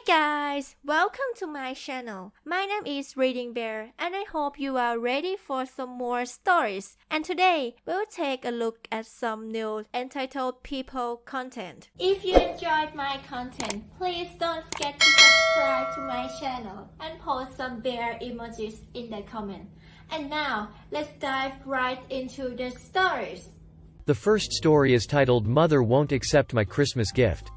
guys, welcome to my channel. My name is ReadingBear and I hope you are ready for some more stories. And today, we'll take a look at some new entitled people content. If you enjoyed my content, please don't forget to subscribe to my channel and post some bear emojis in the comment. And now, let's dive right into the stories. The first story is titled Mother Won't Accept My Christmas Gift.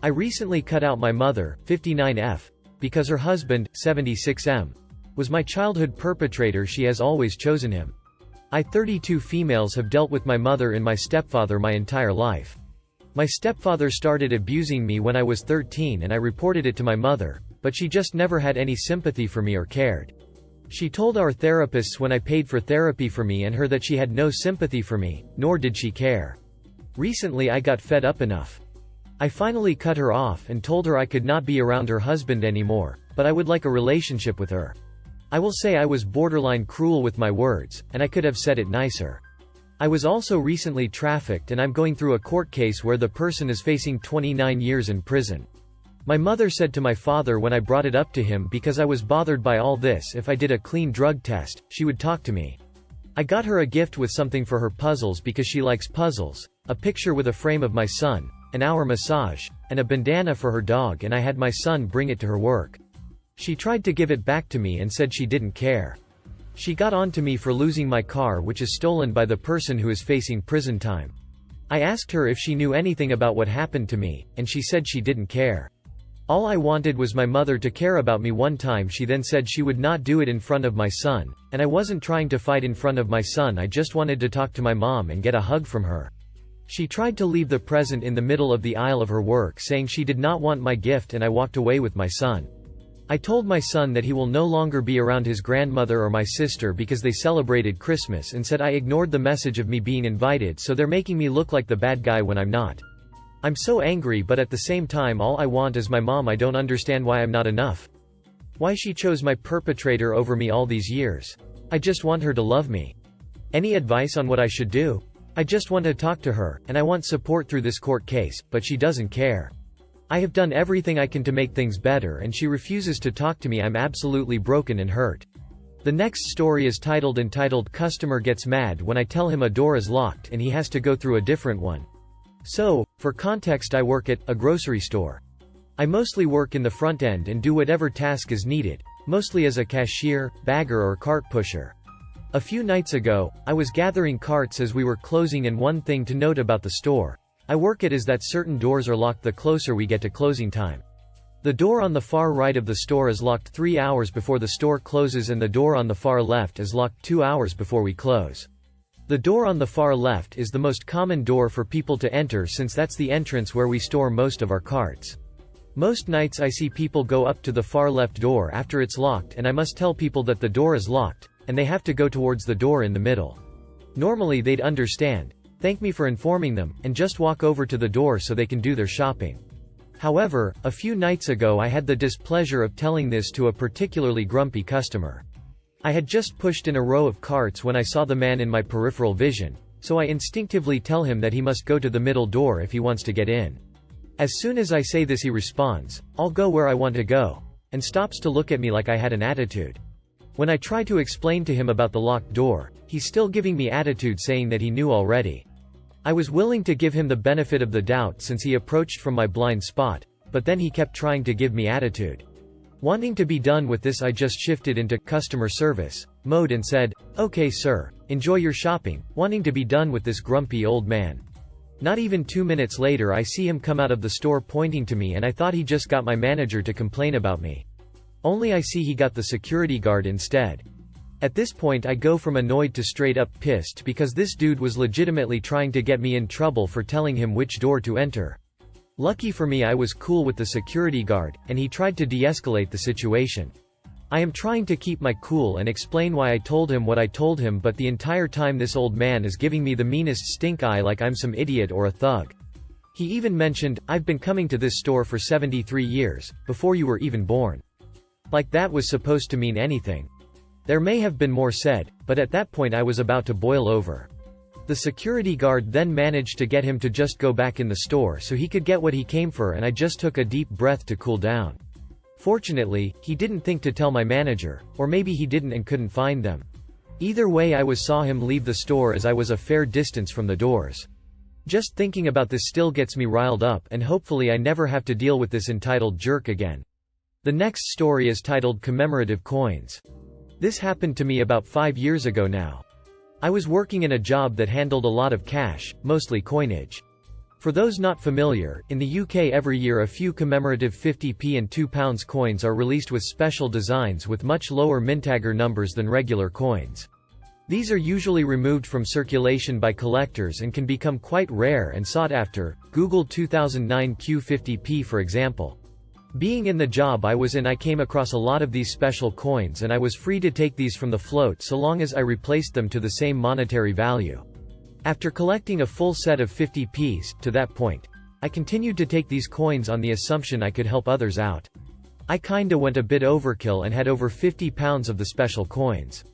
I recently cut out my mother, 59F, because her husband, 76M, was my childhood perpetrator. She has always chosen him. I 32 females have dealt with my mother and my stepfather my entire life. My stepfather started abusing me when I was 13 and I reported it to my mother, but she just never had any sympathy for me or cared. She told our therapists when I paid for therapy for me and her that she had no sympathy for me, nor did she care. Recently I got fed up enough. I finally cut her off and told her I could not be around her husband anymore, but I would like a relationship with her. I will say I was borderline cruel with my words, and I could have said it nicer. I was also recently trafficked and I'm going through a court case where the person is facing 29 years in prison. My mother said to my father when I brought it up to him because I was bothered by all this, if I did a clean drug test, she would talk to me. I got her a gift with something for her puzzles because she likes puzzles, a picture with a frame of my son, an hour massage, and a bandana for her dog, and I had my son bring it to her work. She tried to give it back to me and said she didn't care. She got on to me for losing my car, which is stolen by the person who is facing prison time. I asked her if she knew anything about what happened to me, and she said she didn't care. All I wanted was my mother to care about me. One time she then said she would not do it in front of my son, and I wasn't trying to fight in front of my son, I just wanted to talk to my mom and get a hug from her. She tried to leave the present in the middle of the aisle of her work, saying she did not want my gift, and I walked away with my son. I told my son that he will no longer be around his grandmother or my sister because they celebrated Christmas, and said I ignored the message of me being invited, so they're making me look like the bad guy when I'm not. I'm so angry, but at the same time all I want is my mom. I don't understand why I'm not enough. Why she chose my perpetrator over me all these years. I just want her to love me. Any advice on what I should do? I just want to talk to her, and I want support through this court case, but she doesn't care. I have done everything I can to make things better and she refuses to talk to me. I'm absolutely broken and hurt. The next story is entitled Customer Gets Mad When I Tell Him a Door is Locked and He Has to Go Through a Different One. So, for context, I work at a grocery store. I mostly work in the front end and do whatever task is needed, mostly as a cashier, bagger or cart pusher. A few nights ago, I was gathering carts as we were closing, and one thing to note about the store I work at is that certain doors are locked the closer we get to closing time. The door on the far right of the store is locked 3 hours before the store closes, and the door on the far left is locked 2 hours before we close. The door on the far left is the most common door for people to enter since that's the entrance where we store most of our carts. Most nights I see people go up to the far left door after it's locked, and I must tell people that the door is locked, and they have to go towards the door in the middle. Normally they'd understand, thank me for informing them, and just walk over to the door so they can do their shopping. However, a few nights ago I had the displeasure of telling this to a particularly grumpy customer. I had just pushed in a row of carts when I saw the man in my peripheral vision, so I instinctively tell him that he must go to the middle door if he wants to get in. As soon as I say this, he responds, "I'll go where I want to go," and stops to look at me like I had an attitude. When I try to explain to him about the locked door, he's still giving me attitude, saying that he knew already. I was willing to give him the benefit of the doubt since he approached from my blind spot, but then he kept trying to give me attitude. Wanting to be done with this, I just shifted into customer service mode and said, "Okay sir, enjoy your shopping," wanting to be done with this grumpy old man. Not even 2 minutes later I see him come out of the store pointing to me, and I thought he just got my manager to complain about me. Only I see he got the security guard instead. At this point I go from annoyed to straight up pissed because this dude was legitimately trying to get me in trouble for telling him which door to enter. Lucky for me I was cool with the security guard, and he tried to de-escalate the situation. I am trying to keep my cool and explain why I told him what I told him, but the entire time this old man is giving me the meanest stink eye like I'm some idiot or a thug. He even mentioned, "I've been coming to this store for 73 years, before you were even born." Like that was supposed to mean anything. There may have been more said, but at that point I was about to boil over. The security guard then managed to get him to just go back in the store so he could get what he came for, and I just took a deep breath to cool down. Fortunately, he didn't think to tell my manager, or maybe he didn't and couldn't find them. Either way, I saw him leave the store as I was a fair distance from the doors. Just thinking about this still gets me riled up, and hopefully I never have to deal with this entitled jerk again. The next story is titled Commemorative Coins. This happened to me about 5 years ago now. I was working in a job that handled a lot of cash, mostly coinage. For those not familiar, in the UK every year a few commemorative 50p and £2 coins are released with special designs with much lower mintager numbers than regular coins. These are usually removed from circulation by collectors and can become quite rare and sought after. Google 2009 Q50p for example. Being in the job I was in, I came across a lot of these special coins and I was free to take these from the float so long as I replaced them to the same monetary value. After collecting a full set of 50p's, to that point, I continued to take these coins on the assumption I could help others out. I kinda went a bit overkill and had over £50 of the special coins.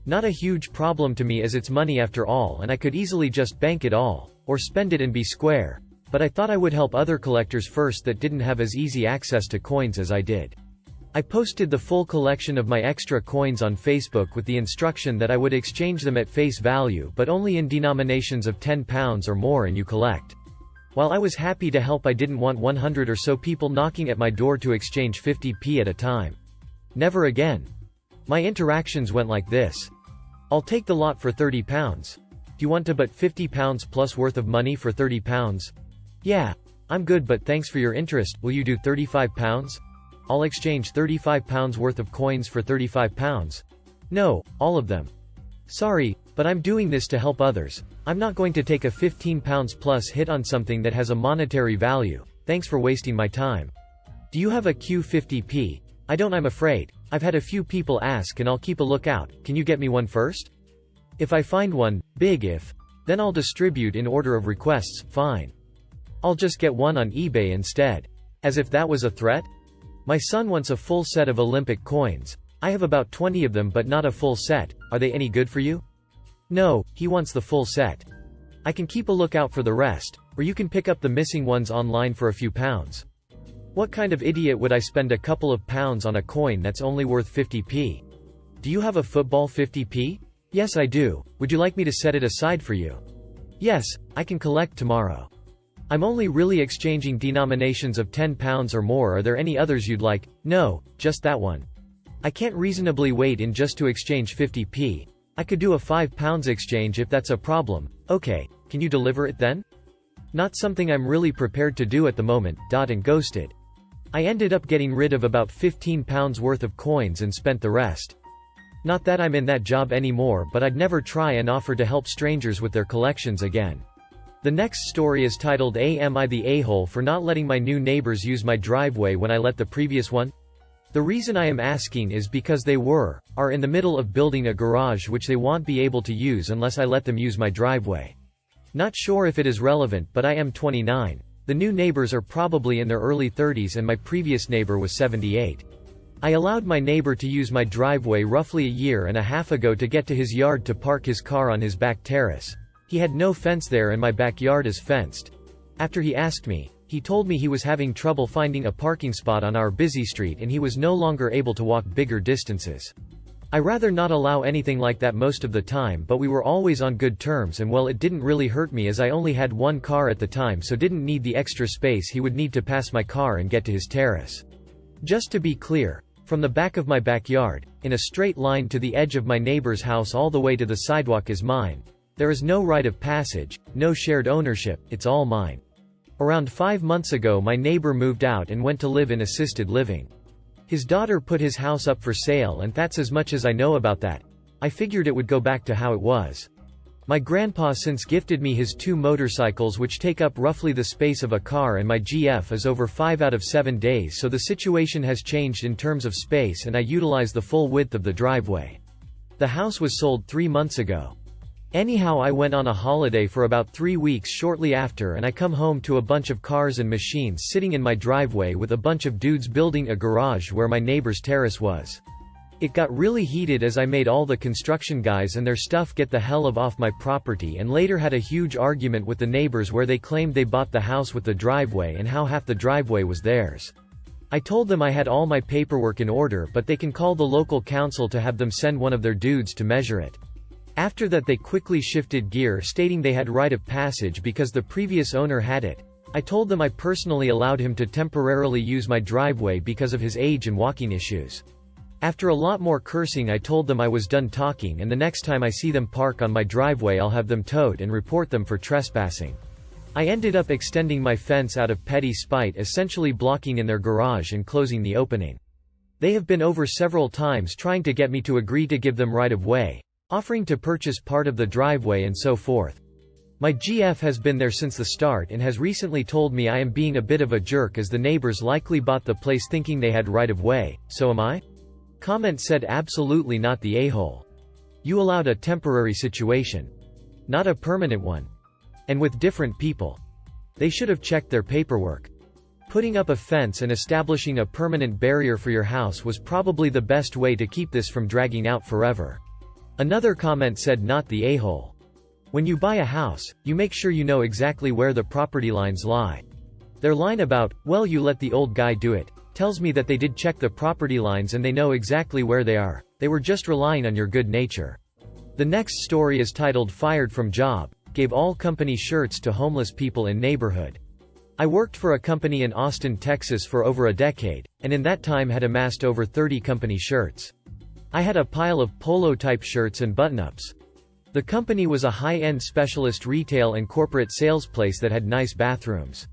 Not a huge problem to me as it's money after all and I could easily just bank it all, or spend it and be square, but I thought I would help other collectors first that didn't have as easy access to coins as I did. I posted the full collection of my extra coins on Facebook with the instruction that I would exchange them at face value but only in denominations of £10 or more and you collect. While I was happy to help, I didn't want 100 or so people knocking at my door to exchange 50p at a time. Never again. My interactions went like this. I'll take the lot for £30. Do you want to bet £50 plus worth of money for £30? Yeah. I'm good but thanks for your interest, will you do £35? I'll exchange £35 worth of coins for £35. No, all of them. Sorry, but I'm doing this to help others. I'm not going to take a £15 plus hit on something that has a monetary value. Thanks for wasting my time. Do you have a Q50p? I don't, I'm afraid. I've had a few people ask and I'll keep a lookout. Can you get me one first? If I find one, big if, then I'll distribute in order of requests, fine. I'll just get one on eBay instead. As if that was a threat? My son wants a full set of Olympic coins. I have about 20 of them but not a full set. Are they any good for you? No, he wants the full set. I can keep a lookout for the rest, or you can pick up the missing ones online for a few pounds. What kind of idiot would I spend a couple of pounds on a coin that's only worth 50p? Do you have a football 50p? Yes I do. Would you like me to set it aside for you? Yes, I can collect tomorrow. I'm only really exchanging denominations of £10 or more. Are there any others you'd like? No, just that one. I can't reasonably wait in just to exchange 50p. I could do a £5 exchange if that's a problem. Okay, can you deliver it then? Not something I'm really prepared to do at the moment. And ghosted. I ended up getting rid of about £15 worth of coins and spent the rest. Not that I'm in that job anymore, but I'd never try and offer to help strangers with their collections again. The next story is titled Am I the A-hole for not letting my new neighbors use my driveway when I let the previous one? The reason I am asking is because they are in the middle of building a garage which they won't be able to use unless I let them use my driveway. Not sure if it is relevant, but I am 29. The new neighbors are probably in their early 30s and my previous neighbor was 78. I allowed my neighbor to use my driveway roughly a year and a half ago to get to his yard to park his car on his back terrace. He had no fence there and my backyard is fenced. After he asked me, he told me he was having trouble finding a parking spot on our busy street and he was no longer able to walk bigger distances. I rather not allow anything like that most of the time, but we were always on good terms and well, it didn't really hurt me as I only had one car at the time, so didn't need the extra space he would need to pass my car and get to his terrace. Just to be clear, from the back of my backyard, in a straight line to the edge of my neighbor's house all the way to the sidewalk is mine. There is no right of passage, no shared ownership, it's all mine. Around 5 months ago my neighbor moved out and went to live in assisted living. His daughter put his house up for sale and that's as much as I know about that. I figured it would go back to how it was. My grandpa since gifted me his 2 motorcycles which take up roughly the space of a car and my GF is over 5 out of 7 days, so the situation has changed in terms of space and I utilize the full width of the driveway. The house was sold 3 months ago. Anyhow, I went on a holiday for about 3 weeks shortly after and I come home to a bunch of cars and machines sitting in my driveway with a bunch of dudes building a garage where my neighbor's terrace was. It got really heated as I made all the construction guys and their stuff get the hell off my property and later had a huge argument with the neighbors where they claimed they bought the house with the driveway and how half the driveway was theirs. I told them I had all my paperwork in order, but they can call the local council to have them send one of their dudes to measure it. After that they quickly shifted gear, stating they had rite of passage because the previous owner had it. I told them I personally allowed him to temporarily use my driveway because of his age and walking issues. After a lot more cursing, I told them I was done talking, and the next time I see them park on my driveway I'll have them towed and report them for trespassing. I ended up extending my fence out of petty spite, essentially blocking in their garage and closing the opening. They have been over several times trying to get me to agree to give them right of way, offering to purchase part of the driveway and so forth. My GF has been there since the start and has recently told me I am being a bit of a jerk as the neighbors likely bought the place thinking they had right of way, so am I? Comment said absolutely not, the a-hole. You allowed a temporary situation. Not a permanent one. And with different people. They should have checked their paperwork. Putting up a fence and establishing a permanent barrier for your house was probably the best way to keep this from dragging out forever. Another comment said not the a-hole. When you buy a house, you make sure you know exactly where the property lines lie. Their line about, well, you let the old guy do it, tells me that they did check the property lines and they know exactly where they are. They were just relying on your good nature. The next story is titled Fired from Job, gave all company shirts to homeless people in neighborhood. I worked for a company in Austin, Texas for over a decade, and in that time had amassed over 30 company shirts. I had a pile of polo-type shirts and button-ups. The company was a high-end specialist retail and corporate sales place that had nice bathrooms.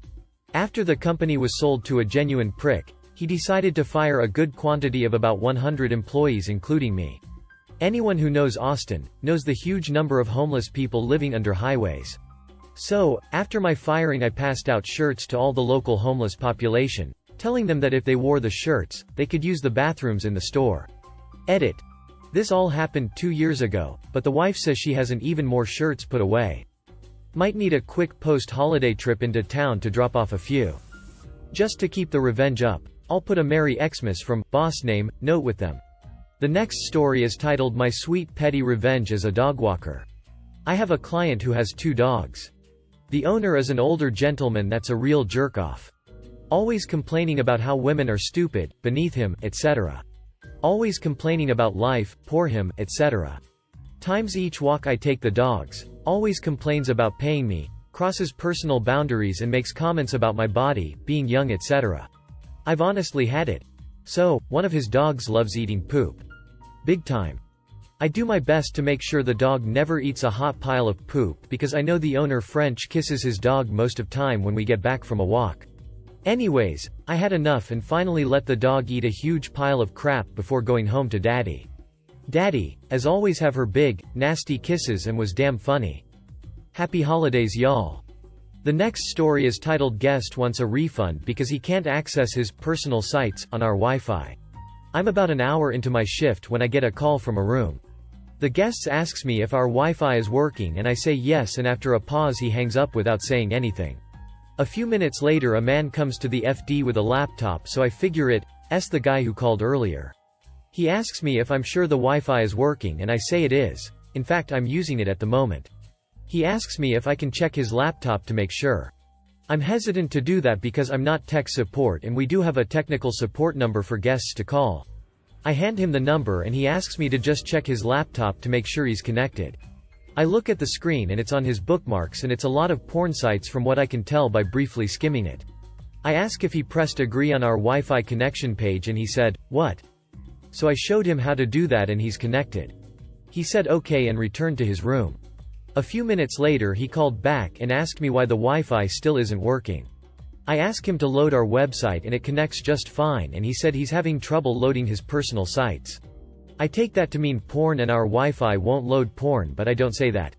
After the company was sold to a genuine prick, he decided to fire a good quantity of about 100 employees including me. Anyone who knows Austin, knows the huge number of homeless people living under highways. So, after my firing I passed out shirts to all the local homeless population, telling them that if they wore the shirts, they could use the bathrooms in the store. Edit. This all happened 2 years ago, but the wife says she hasn't even more shirts put away. Might need a quick post-holiday trip into town to drop off a few. Just to keep the revenge up, I'll put a Merry Xmas from boss name note with them. The next story is titled My Sweet Petty Revenge as a Dog Walker. I have a client who has 2 dogs. The owner is an older gentleman that's a real jerk-off. Always complaining about how women are stupid, beneath him, etc. Always complaining about life, poor him, etc. Times each walk I take the dogs, always complains about paying me, crosses personal boundaries and makes comments about my body, being young, etc. I've honestly had it. So, one of his dogs loves eating poop. Big time. I do my best to make sure the dog never eats a hot pile of poop because I know the owner French kisses his dog most of time when we get back from a walk. Anyways, I had enough and finally let the dog eat a huge pile of crap before going home to Daddy. Daddy, as always, have her big, nasty kisses and was damn funny. Happy holidays y'all. The next story is titled Guest Wants a Refund because he can't access his personal sites on our Wi-Fi. I'm about an hour into my shift when I get a call from a room. The guest asks me if our Wi-Fi is working and I say yes, and after a pause he hangs up without saying anything. A few minutes later a man comes to the FD with a laptop, so I figure it's the guy who called earlier. He asks me if I'm sure the Wi-Fi is working and I say it is. In fact, I'm using it at the moment. He asks me if I can check his laptop to make sure. I'm hesitant to do that because I'm not tech support and we do have a technical support number for guests to call. I hand him the number and he asks me to just check his laptop to make sure he's connected. I look at the screen and it's on his bookmarks and it's a lot of porn sites from what I can tell by briefly skimming it. I ask if he pressed agree on our Wi-Fi connection page and he said, "What?" So I showed him how to do that and he's connected. He said okay and returned to his room. A few minutes later he called back and asked me why the Wi-Fi still isn't working. I asked him to load our website and it connects just fine, and he said he's having trouble loading his personal sites. I take that to mean porn and our Wi-Fi won't load porn, but I don't say that.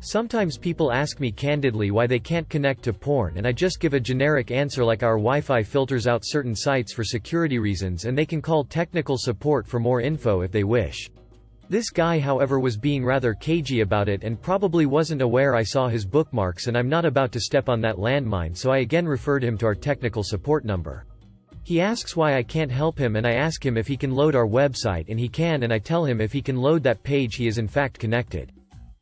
Sometimes people ask me candidly why they can't connect to porn and I just give a generic answer like our Wi-Fi filters out certain sites for security reasons and they can call technical support for more info if they wish. This guy, however, was being rather cagey about it and probably wasn't aware I saw his bookmarks, and I'm not about to step on that landmine, so I again referred him to our technical support number. He asks why I can't help him and I ask him if he can load our website and he can, and I tell him if he can load that page he is in fact connected.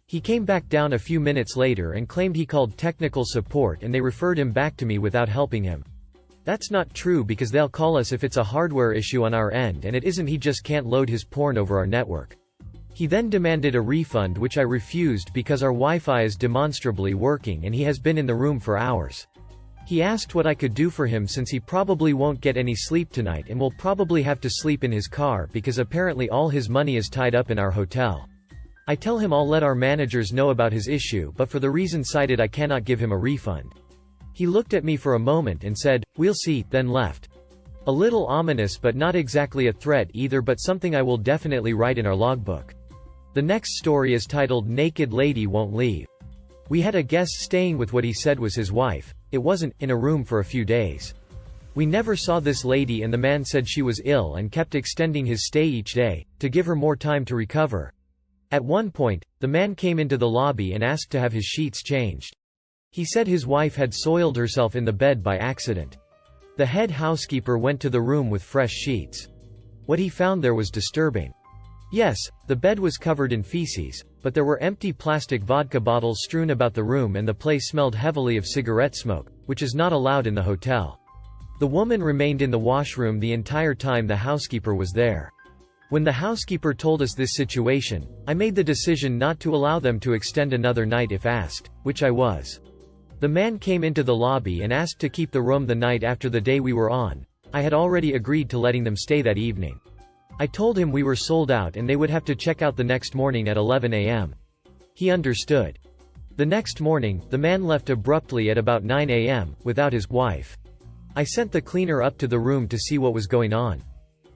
He came back down a few minutes later and claimed he called technical support and they referred him back to me without helping him. That's not true because they'll call us if it's a hardware issue on our end and it isn't, he just can't load his porn over our network. He then demanded a refund which I refused because our Wi-Fi is demonstrably working and he has been in the room for hours. He asked what I could do for him since he probably won't get any sleep tonight and will probably have to sleep in his car because apparently all his money is tied up in our hotel. I tell him I'll let our managers know about his issue, but for the reason cited I cannot give him a refund. He looked at me for a moment and said, "We'll see," then left. A little ominous but not exactly a threat either, but something I will definitely write in our logbook. The next story is titled Naked Lady Won't Leave. We had a guest staying with what he said was his wife. It wasn't, in a room for a few days. We never saw this lady and the man said she was ill and kept extending his stay each day, to give her more time to recover. At one point, the man came into the lobby and asked to have his sheets changed. He said his wife had soiled herself in the bed by accident. The head housekeeper went to the room with fresh sheets. What he found there was disturbing. Yes, the bed was covered in feces, but there were empty plastic vodka bottles strewn about the room and the place smelled heavily of cigarette smoke, which is not allowed in the hotel. The woman remained in the washroom the entire time the housekeeper was there. When the housekeeper told us this situation, I made the decision not to allow them to extend another night if asked, which I was. The man came into the lobby and asked to keep the room the night after the day we were on. I had already agreed to letting them stay that evening. I told him we were sold out and they would have to check out the next morning at 11 a.m. He understood. The next morning, the man left abruptly at about 9 a.m., without his wife. I sent the cleaner up to the room to see what was going on.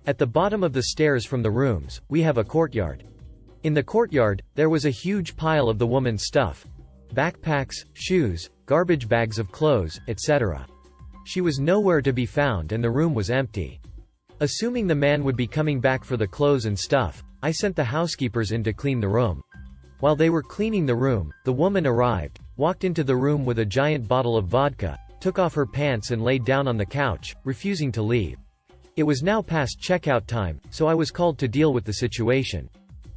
At the bottom of the stairs from the rooms, we have a courtyard. In the courtyard, there was a huge pile of the woman's stuff. Backpacks, shoes, garbage bags of clothes, etc. She was nowhere to be found and the room was empty. Assuming the man would be coming back for the clothes and stuff, I sent the housekeepers in to clean the room. While they were cleaning the room, the woman arrived, walked into the room with a giant bottle of vodka, took off her pants and laid down on the couch, refusing to leave. It was now past checkout time, so I was called to deal with the situation.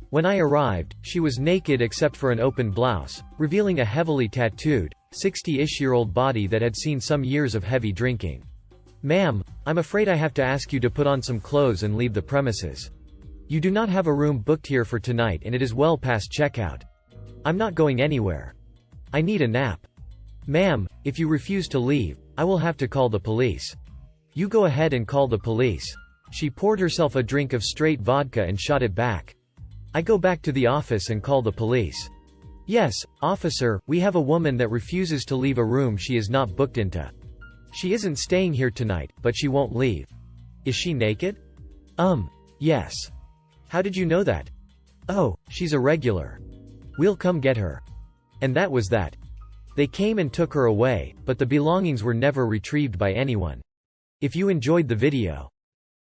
When I arrived, she was naked except for an open blouse, revealing a heavily tattooed, 60-ish-year-old body that had seen some years of heavy drinking. "Ma'am, I'm afraid I have to ask you to put on some clothes and leave the premises. You do not have a room booked here for tonight and it is well past checkout. I'm not going anywhere. I need a nap. Ma'am, if you refuse to leave, I will have to call the police." "You go ahead and call the police." She poured herself a drink of straight vodka and shot it back. I go back to the office and call the police. "Yes, officer, we have a woman that refuses to leave a room she is not booked into. She isn't staying here tonight, but she won't leave." "Is she naked?" Yes." "How did you know that?" "Oh, she's a regular. We'll come get her." And that was that. They came and took her away, but the belongings were never retrieved by anyone. If you enjoyed the video,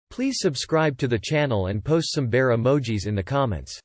please subscribe to the channel and post some bear emojis in the comments.